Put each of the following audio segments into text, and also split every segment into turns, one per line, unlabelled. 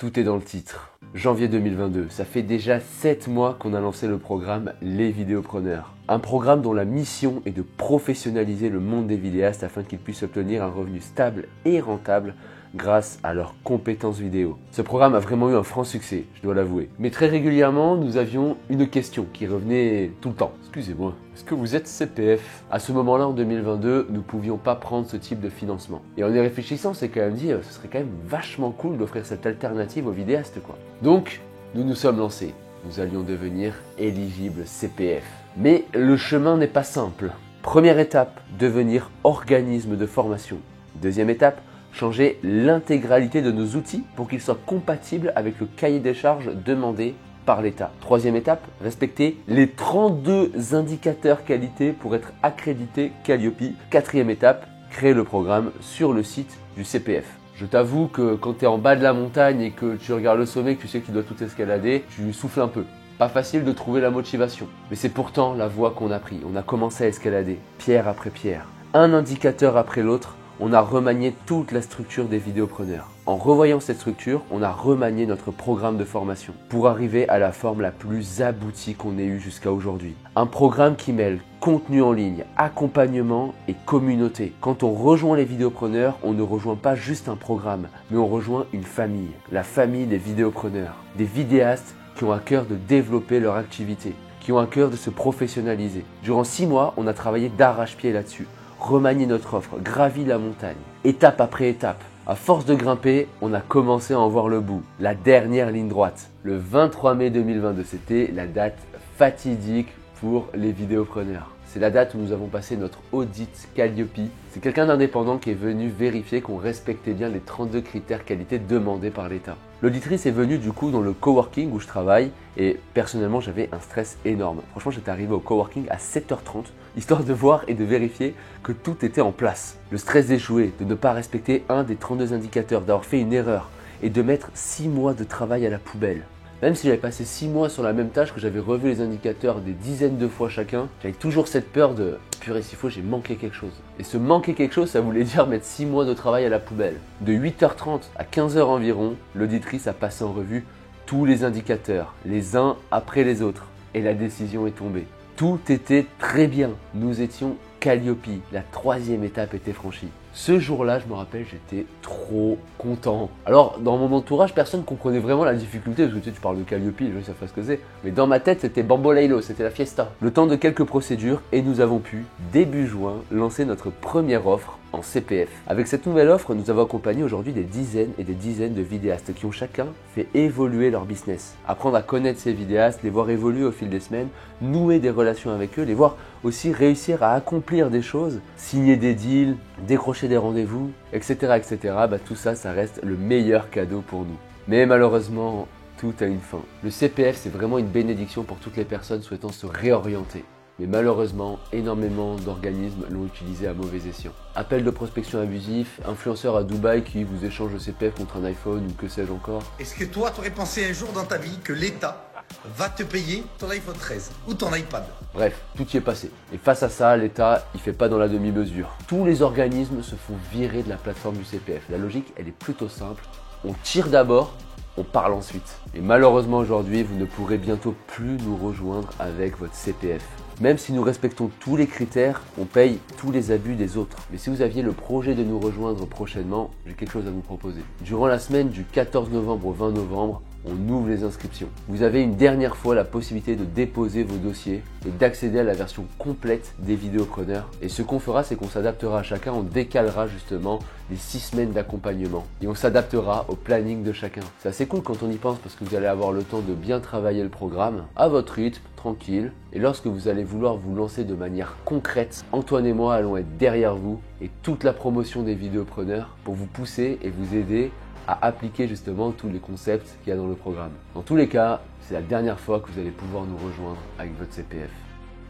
Tout est dans le titre. Janvier 2022, ça fait déjà 7 mois qu'on a lancé le programme Les Vidéopreneurs. Un programme dont la mission est de professionnaliser le monde des vidéastes afin qu'ils puissent obtenir un revenu stable et rentable grâce à leurs compétences vidéo. Ce programme a vraiment eu un franc succès, je dois l'avouer. Mais très régulièrement, nous avions une question qui revenait tout le temps. Excusez-moi, est-ce que vous êtes CPF? À ce moment-là, en 2022, nous ne pouvions pas prendre ce type de financement. Et en y réfléchissant, on s'est quand même dit, ce serait quand même vachement cool d'offrir cette alternative aux vidéastes, quoi. Donc, nous nous sommes lancés. Nous allions devenir éligibles CPF. Mais le chemin n'est pas simple. Première étape, devenir organisme de formation. Deuxième étape, changer l'intégralité de nos outils pour qu'ils soient compatibles avec le cahier des charges demandé par l'État. Troisième étape, respecter les 32 indicateurs qualité pour être accrédité Calliope. Quatrième étape, créer le programme sur le site du CPF. Je t'avoue que quand tu es en bas de la montagne et que tu regardes le sommet, que tu sais que tu dois tout escalader, tu souffles un peu. Pas facile de trouver la motivation. Mais c'est pourtant la voie qu'on a prise. On a commencé à escalader, pierre après pierre. Un indicateur après l'autre, on a remanié toute la structure des vidéopreneurs. En revoyant cette structure, on a remanié notre programme de formation pour arriver à la forme la plus aboutie qu'on ait eue jusqu'à aujourd'hui. Un programme qui mêle contenu en ligne, accompagnement et communauté. Quand on rejoint les vidéopreneurs, on ne rejoint pas juste un programme, mais on rejoint une famille. La famille des vidéopreneurs, des vidéastes qui ont à cœur de développer leur activité, qui ont à cœur de se professionnaliser. Durant 6 mois, on a travaillé d'arrache-pied là-dessus. Remanier notre offre, gravi la montagne, étape après étape. À force de grimper, on a commencé à en voir le bout. La dernière ligne droite, le 23 mai 2022, c'était la date fatidique pour les vidéopreneurs. C'est la date où nous avons passé notre audit Calliope. C'est quelqu'un d'indépendant qui est venu vérifier qu'on respectait bien les 32 critères qualité demandés par l'État. L'auditrice est venue du coup dans le coworking où je travaille et personnellement j'avais un stress énorme. Franchement j'étais arrivé au coworking à 7h30 histoire de voir et de vérifier que tout était en place. Le stress d'échouer, de ne pas respecter un des 32 indicateurs, d'avoir fait une erreur et de mettre 6 mois de travail à la poubelle. Même si j'avais passé 6 mois sur la même tâche, que j'avais revu les indicateurs des dizaines de fois chacun, j'avais toujours cette peur de « purée, s'il faut, j'ai manqué quelque chose ». Et ce manquer quelque chose, ça voulait dire mettre 6 mois de travail à la poubelle. De 8h30 à 15h environ, l'auditrice a passé en revue tous les indicateurs, les uns après les autres. Et la décision est tombée. Tout était très bien. Nous étions Calliope. La 3e étape était franchie. Ce jour-là, je me rappelle, j'étais trop content. Alors, dans mon entourage, personne ne comprenait vraiment la difficulté, parce que tu parles de Calliope, les gens savent pas ce que c'est. Mais dans ma tête, c'était Bamboleilo, c'était la fiesta. Le temps de quelques procédures, et nous avons pu, début juin, lancer notre première offre en CPF. Avec cette nouvelle offre, nous avons accompagné aujourd'hui des dizaines et des dizaines de vidéastes qui ont chacun fait évoluer leur business. Apprendre à connaître ces vidéastes, les voir évoluer au fil des semaines, nouer des relations avec eux, les voir aussi réussir à accomplir des choses, signer des deals, décrocher des rendez-vous, etc. etc. Tout ça, ça reste le meilleur cadeau pour nous. Mais malheureusement, tout a une fin. Le CPF, c'est vraiment une bénédiction pour toutes les personnes souhaitant se réorienter. Mais malheureusement, énormément d'organismes l'ont utilisé à mauvais escient. Appel de prospection abusif, influenceurs à Dubaï qui vous échangent le CPF contre un iPhone ou que sais-je encore.
Est-ce que toi, tu aurais pensé un jour dans ta vie que l'État va te payer ton iPhone 13 ou ton iPad?
Bref, tout y est passé. Et face à ça, l'État, il fait pas dans la demi-mesure. Tous les organismes se font virer de la plateforme du CPF. La logique, elle est plutôt simple. On tire d'abord, on parle ensuite. Et malheureusement aujourd'hui, vous ne pourrez bientôt plus nous rejoindre avec votre CPF. Même si nous respectons tous les critères, on paye tous les abus des autres. Mais si vous aviez le projet de nous rejoindre prochainement, j'ai quelque chose à vous proposer. Durant la semaine du 14 novembre au 20 novembre, on ouvre les inscriptions. Vous avez une dernière fois la possibilité de déposer vos dossiers et d'accéder à la version complète des vidéopreneurs. Et ce qu'on fera, c'est qu'on s'adaptera à chacun, on décalera justement les 6 semaines d'accompagnement et on s'adaptera au planning de chacun. C'est assez cool quand on y pense parce que vous allez avoir le temps de bien travailler le programme à votre rythme, tranquille. Et lorsque vous allez vouloir vous lancer de manière concrète, Antoine et moi allons être derrière vous et toute la promotion des vidéopreneurs pour vous pousser et vous aider à appliquer justement tous les concepts qu'il y a dans le programme. Dans tous les cas, c'est la dernière fois que vous allez pouvoir nous rejoindre avec votre CPF.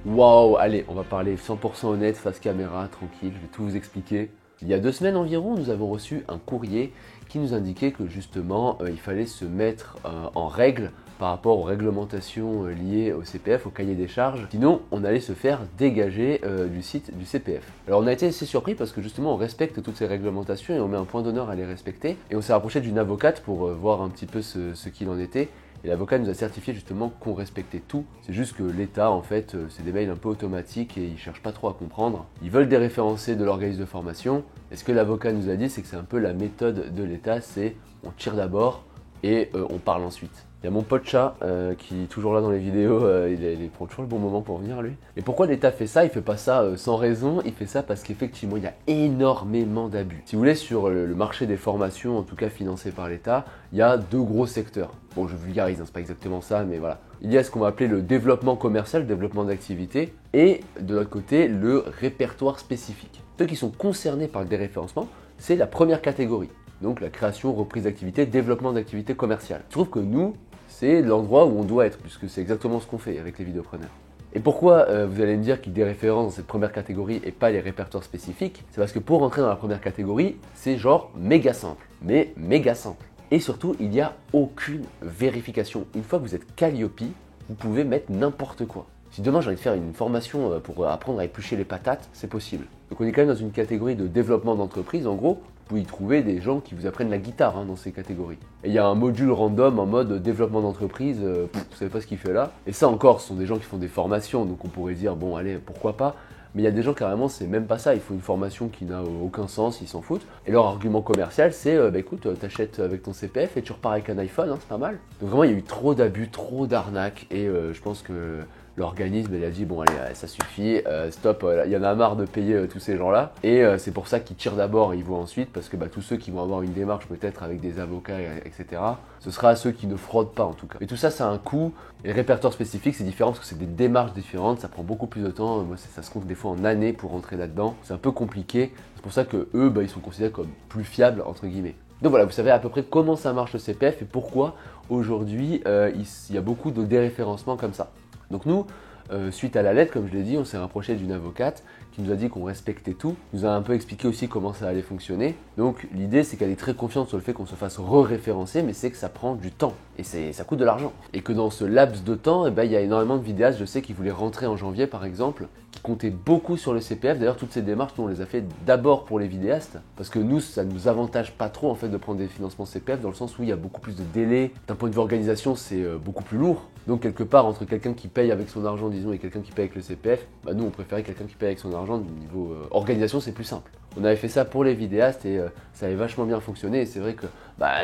Waouh, allez, on va parler 100% honnête, face caméra, tranquille, je vais tout vous expliquer. Il y a 2 semaines environ, nous avons reçu un courrier qui nous indiquait que justement, il fallait se mettre en règle par rapport aux réglementations liées au CPF, au cahier des charges. Sinon, on allait se faire dégager du site du CPF. Alors on a été assez surpris parce que justement on respecte toutes ces réglementations et on met un point d'honneur à les respecter. Et on s'est rapproché d'une avocate pour voir un petit peu ce qu'il en était. Et l'avocat nous a certifié justement qu'on respectait tout. C'est juste que l'État, en fait, c'est des mails un peu automatiques et ils cherchent pas trop à comprendre. Ils veulent déréférencer de l'organisme de formation. Et ce que l'avocat nous a dit, c'est que c'est un peu la méthode de l'État, c'est on tire d'abord et on parle ensuite. Il y a mon pote chat qui est toujours là dans les vidéos, il prend toujours le bon moment pour venir lui. Et pourquoi l'État fait ça? Il fait pas ça sans raison, il fait ça parce qu'effectivement il y a énormément d'abus. Si vous voulez, sur le marché des formations, en tout cas financé par l'État, il y a deux gros secteurs. Bon, je vulgarise, hein, c'est pas exactement ça, mais voilà. Il y a ce qu'on va appeler le développement commercial, le développement d'activité, et de l'autre côté, le répertoire spécifique. Ceux qui sont concernés par le déréférencement, c'est la première catégorie. Donc la création, reprise d'activité, développement d'activité commerciale. Je trouve que nous, c'est l'endroit où on doit être, puisque c'est exactement ce qu'on fait avec les vidéopreneurs. Et pourquoi vous allez me dire qu'ils déréférencent dans cette première catégorie et pas les répertoires spécifiques? C'est parce que pour rentrer dans la première catégorie, c'est genre méga simple, mais méga simple. Et surtout, il n'y a aucune vérification. Une fois que vous êtes Calliope, vous pouvez mettre n'importe quoi. Si demain j'ai envie de faire une formation pour apprendre à éplucher les patates, c'est possible. Donc on est quand même dans une catégorie de développement d'entreprise, en gros. Vous pouvez y trouver des gens qui vous apprennent la guitare dans ces catégories. Et il y a un module random en mode développement d'entreprise, vous savez pas ce qu'il fait là. Et ça encore, ce sont des gens qui font des formations, donc on pourrait dire, bon allez, pourquoi pas. Mais il y a des gens carrément, c'est même pas ça, il faut une formation qui n'a aucun sens, ils s'en foutent. Et leur argument commercial, c'est, écoute, t'achètes avec ton CPF et tu repars avec un iPhone, c'est pas mal. Donc vraiment, il y a eu trop d'abus, trop d'arnaques, et je pense que l'organisme, il a dit, bon allez, ça suffit, stop, il y en a marre de payer tous ces gens-là. Et c'est pour ça qu'ils tirent d'abord et ils voient ensuite, parce que tous ceux qui vont avoir une démarche peut-être avec des avocats, etc., ce sera à ceux qui ne fraudent pas en tout cas. Et tout ça, ça a un coût. Et le répertoire spécifique, c'est différent parce que c'est des démarches différentes, ça prend beaucoup plus de temps. Moi, ça se compte des fois en années pour rentrer là-dedans. C'est un peu compliqué. C'est pour ça que eux, ils sont considérés comme plus fiables, entre guillemets. Donc voilà, vous savez à peu près comment ça marche le CPF et pourquoi aujourd'hui, il y a beaucoup de déréférencements comme ça. Donc nous, suite à la lettre, comme je l'ai dit, on s'est rapproché d'une avocate qui nous a dit qu'on respectait tout, nous a un peu expliqué aussi comment ça allait fonctionner. Donc l'idée, c'est qu'elle est très confiante sur le fait qu'on se fasse re-référencer, mais c'est que ça prend du temps et ça coûte de l'argent. Et que dans ce laps de temps, il y a énormément de vidéastes, je sais, qui voulaient rentrer en janvier par exemple, qui comptaient beaucoup sur le CPF. D'ailleurs, toutes ces démarches, nous on les a fait d'abord pour les vidéastes, parce que nous, ça ne nous avantage pas trop en fait de prendre des financements CPF, dans le sens où il y a beaucoup plus de délais. D'un point de vue organisation, c'est beaucoup plus lourd. Donc quelque part, entre quelqu'un qui paye avec son argent, disons, et quelqu'un qui paye avec le CPF, nous on préférait quelqu'un qui paye avec son argent. Niveau organisation, c'est plus simple. On avait fait ça pour les vidéastes et ça avait vachement bien fonctionné. Et c'est vrai que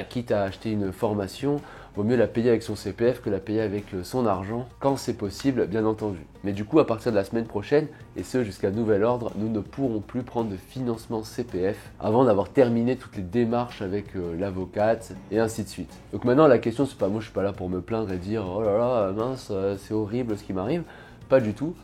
quitte à acheter une formation, vaut mieux la payer avec son CPF que la payer avec son argent, quand c'est possible, bien entendu. Mais du coup, à partir de la semaine prochaine, et ce jusqu'à nouvel ordre, nous ne pourrons plus prendre de financement CPF avant d'avoir terminé toutes les démarches avec l'avocate et ainsi de suite. Donc maintenant, la question, c'est pas moi, je suis pas là pour me plaindre et dire oh là là, mince, c'est horrible ce qui m'arrive. Pas du tout.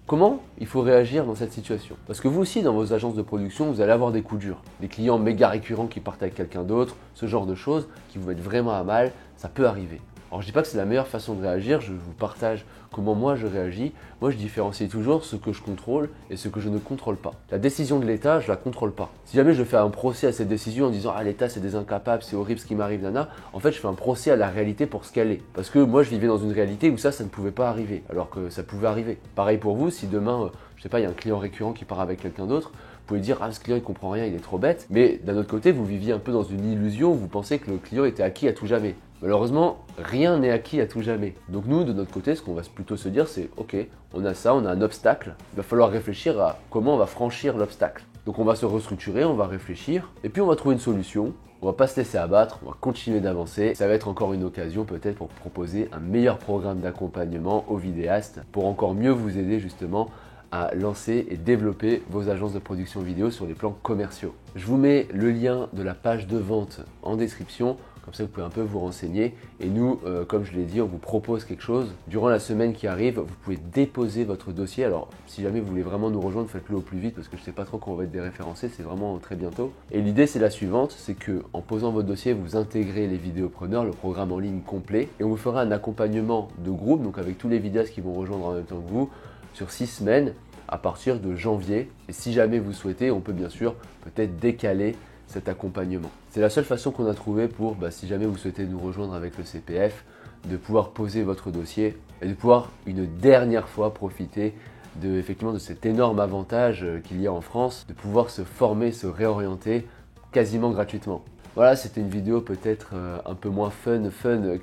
Comment il faut réagir dans cette situation? Parce que vous aussi, dans vos agences de production, vous allez avoir des coups durs. Des clients méga récurrents qui partent avec quelqu'un d'autre, ce genre de choses qui vous mettent vraiment à mal, ça peut arriver. Alors je dis pas que c'est la meilleure façon de réagir, je vous partage comment moi je réagis. Moi je différencie toujours ce que je contrôle et ce que je ne contrôle pas. La décision de l'État, je la contrôle pas. Si jamais je fais un procès à cette décision en disant ah l'État c'est des incapables, c'est horrible ce qui m'arrive, nana, en fait je fais un procès à la réalité pour ce qu'elle est. Parce que moi je vivais dans une réalité où ça ne pouvait pas arriver, alors que ça pouvait arriver. Pareil pour vous, si demain, je sais pas, il y a un client récurrent qui part avec quelqu'un d'autre, vous pouvez dire ah ce client il comprend rien, il est trop bête. Mais d'un autre côté, vous viviez un peu dans une illusion où vous pensez que le client était acquis à tout jamais. Malheureusement, rien n'est acquis à tout jamais. Donc nous, de notre côté, ce qu'on va plutôt se dire, c'est ok, on a ça, on a un obstacle, il va falloir réfléchir à comment on va franchir l'obstacle. Donc on va se restructurer, on va réfléchir, et puis on va trouver une solution. On va pas se laisser abattre, on va continuer d'avancer. Ça va être encore une occasion peut-être pour proposer un meilleur programme d'accompagnement aux vidéastes, pour encore mieux vous aider justement à lancer et développer vos agences de production vidéo sur les plans commerciaux. Je vous mets le lien de la page de vente en description. Comme ça, vous pouvez un peu vous renseigner. Et nous, comme je l'ai dit, on vous propose quelque chose. Durant la semaine qui arrive, vous pouvez déposer votre dossier. Alors, si jamais vous voulez vraiment nous rejoindre, faites-le au plus vite parce que je ne sais pas trop quand on va être déréférencé. C'est vraiment très bientôt. Et l'idée, c'est la suivante. C'est que en posant votre dossier, vous intégrez les vidéopreneurs, le programme en ligne complet. Et on vous fera un accompagnement de groupe, donc avec tous les vidéastes qui vont rejoindre en même temps que vous, sur 6 semaines à partir de janvier. Et si jamais vous souhaitez, on peut bien sûr peut-être décaler cet accompagnement. C'est la seule façon qu'on a trouvé pour, si jamais vous souhaitez nous rejoindre avec le CPF, de pouvoir poser votre dossier et de pouvoir une dernière fois profiter effectivement de cet énorme avantage qu'il y a en France, de pouvoir se former, se réorienter quasiment gratuitement. Voilà, c'était une vidéo peut-être un peu moins fun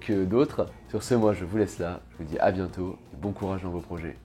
que d'autres. Sur ce, moi je vous laisse là, je vous dis à bientôt et bon courage dans vos projets.